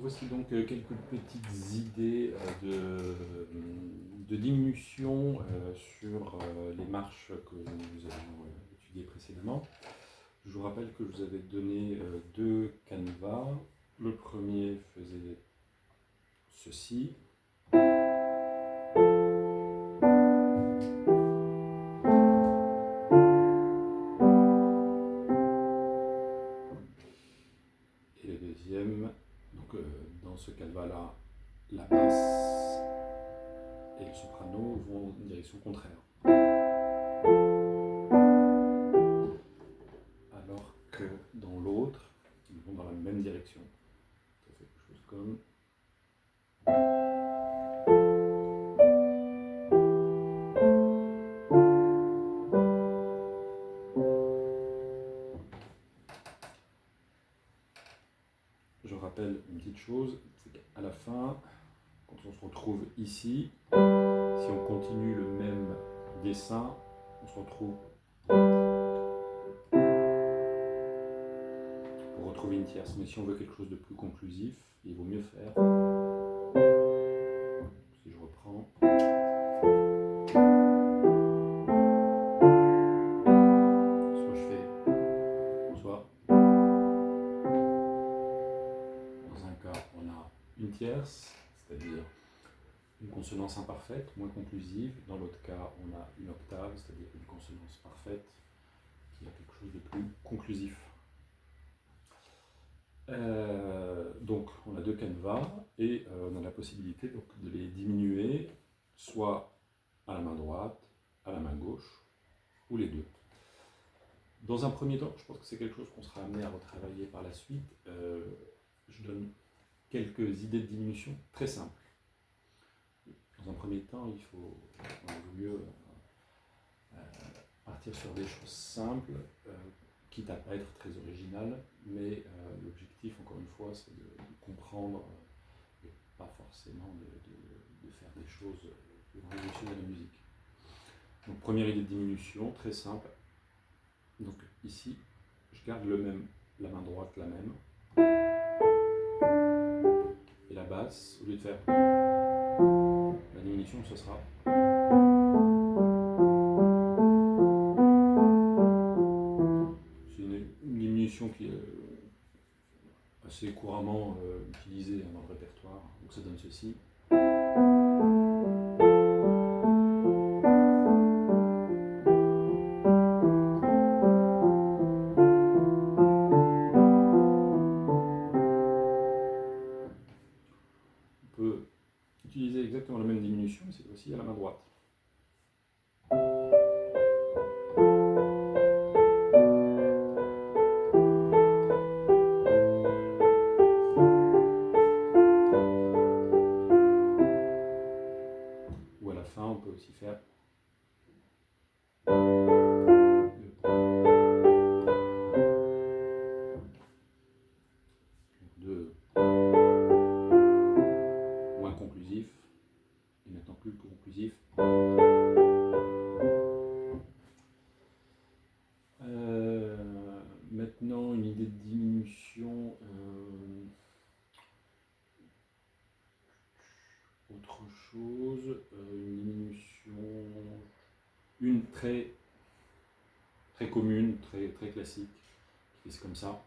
Voici donc quelques petites idées de diminution sur les marches que nous avons étudiées précédemment. Je vous rappelle que je vous avais donné deux canevas. Le premier faisait ceci. Et le deuxième, donc dans ce canevas-là, la basse et le soprano vont en direction contraire. Alors que dans l'autre, ils vont dans la même direction. Ça fait quelque chose comme... Je rappelle une petite chose, c'est qu'à la fin, quand on se retrouve ici, si on continue le même dessin, on se retrouve pour retrouver une tierce. Mais si on veut quelque chose de plus conclusif, il vaut mieux faire, si je reprends, soit je fais, soit dans un cas on a une tierce, c'est-à-dire une consonance imparfaite, moins conclusive. Dans l'autre cas, on a une octave, c'est-à-dire une consonance parfaite, qui a quelque chose de plus conclusif. Donc, on a deux canevas et on a la possibilité donc, de les diminuer, soit à la main droite, à la main gauche, ou les deux. Dans un premier temps, je pense que c'est quelque chose qu'on sera amené à retravailler par la suite. Je donne quelques idées de diminution très simples. Dans un premier temps, il vaut mieux partir sur des choses simples, quitte à ne pas être très original, mais l'objectif, encore une fois, c'est de comprendre et pas forcément de faire des choses qui vont révolutionner la musique. Donc, première idée de diminution, très simple. Donc, ici, je garde le même, la main droite la même, et la basse, au lieu de faire la diminution, ce sera une diminution qui est assez couramment utilisée dans le répertoire. Donc ça donne ceci. On peut utiliser exactement la même diminution, mais cette fois-ci à la main droite. Ou à la fin, on peut aussi faire de moins conclusif et maintenant plus conclusif. Maintenant, une idée de diminution. Autre chose, une diminution, une très commune, très classique, qui est comme ça.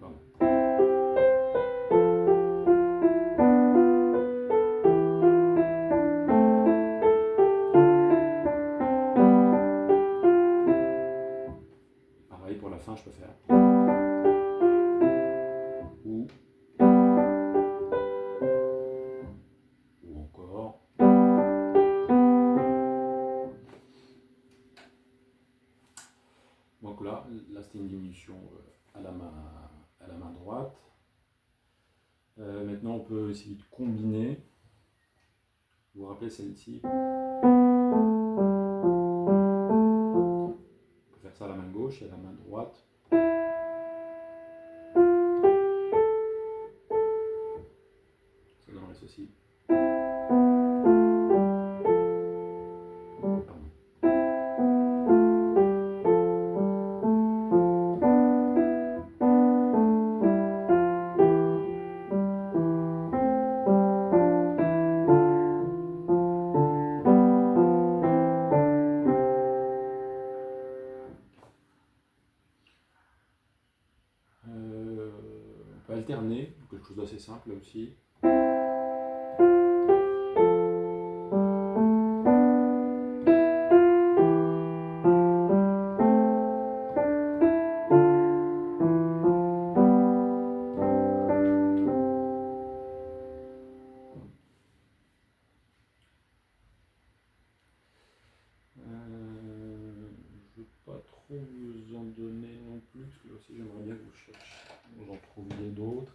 Pardon. Pareil pour la fin, je peux faire. Ou encore. Donc là c'était une diminution à la main droite. Maintenant, on peut essayer de combiner. Vous vous rappelez celle-ci? On peut faire ça à la main gauche et à la main droite. Ça donnerait ceci. Pardon. peut alterner, quelque chose d'assez simple là aussi. Je ne veux pas trop vous en donner non plus, parce que là aussi j'aimerais bien que vous cherchiez, vous en trouviez d'autres.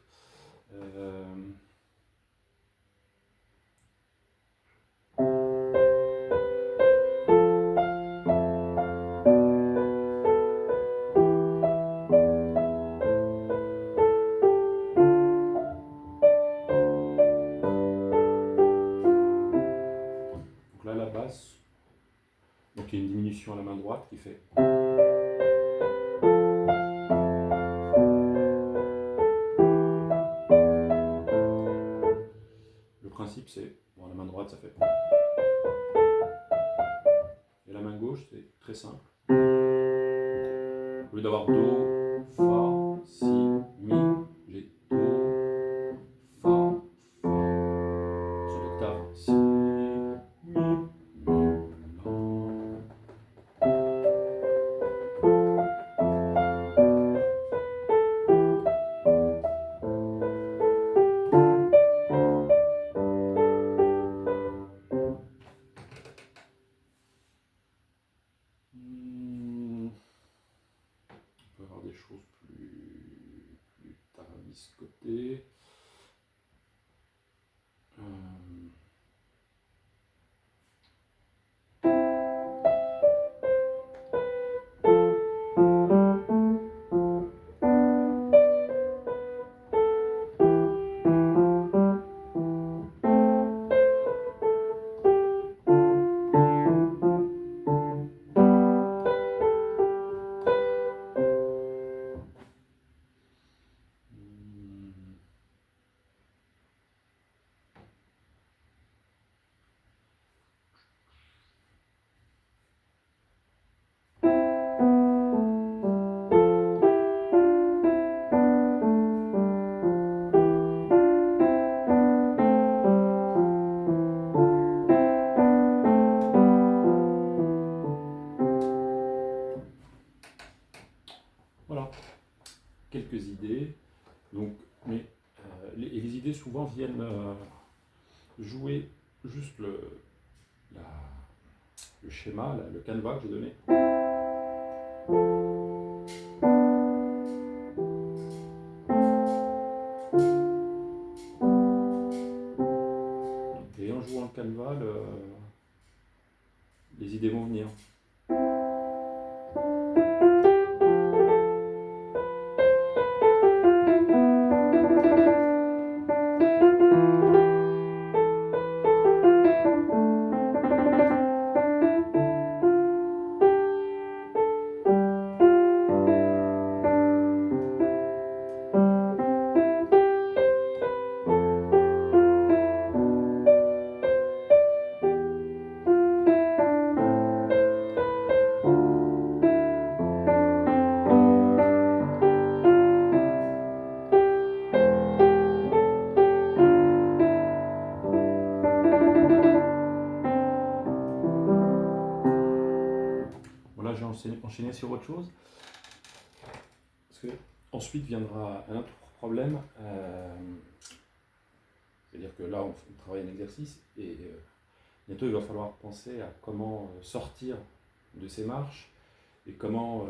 Donc là la basse, donc il y a une diminution à la main droite qui fait. Le principe c'est, bon la main droite ça fait. Et la main gauche c'est très simple. Au lieu d'avoir Do, Fa, Si, Mi, j'ai Do, Fa, Fa. Sur l'octave, Si, Mi, La. On peut avoir des choses plus tarabiscotées. Voilà, quelques idées. Donc, mais les idées souvent viennent jouer juste le schéma, le canevas que j'ai donné. Et en jouant le canevas, les idées vont venir. Voilà, j'ai enchaîné sur autre chose. Parce que ensuite viendra un autre problème. C'est-à-dire que là, on travaille un exercice et bientôt, il va falloir penser à comment sortir de ces marches et comment.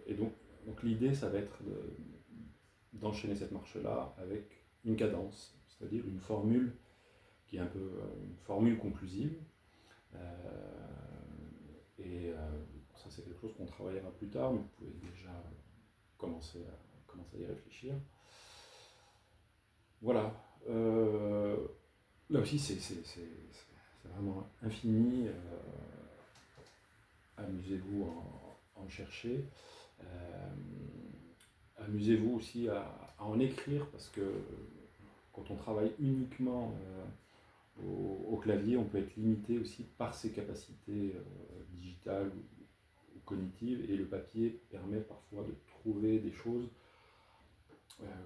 Et donc l'idée, ça va être d'enchaîner cette marche-là avec une cadence, c'est-à-dire une formule qui est un peu une formule conclusive. Ça, c'est quelque chose qu'on travaillera plus tard, mais vous pouvez déjà commencer à y réfléchir. Voilà. Là aussi, c'est vraiment infini. Amusez-vous à en chercher. Amusez-vous aussi à en écrire, parce que quand on travaille uniquement au clavier, on peut être limité aussi par ses capacités digitales ou cognitives, et le papier permet parfois de trouver des choses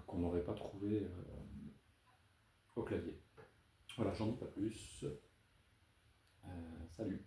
qu'on n'aurait pas trouvé au clavier. Voilà, j'en dis pas plus. Salut.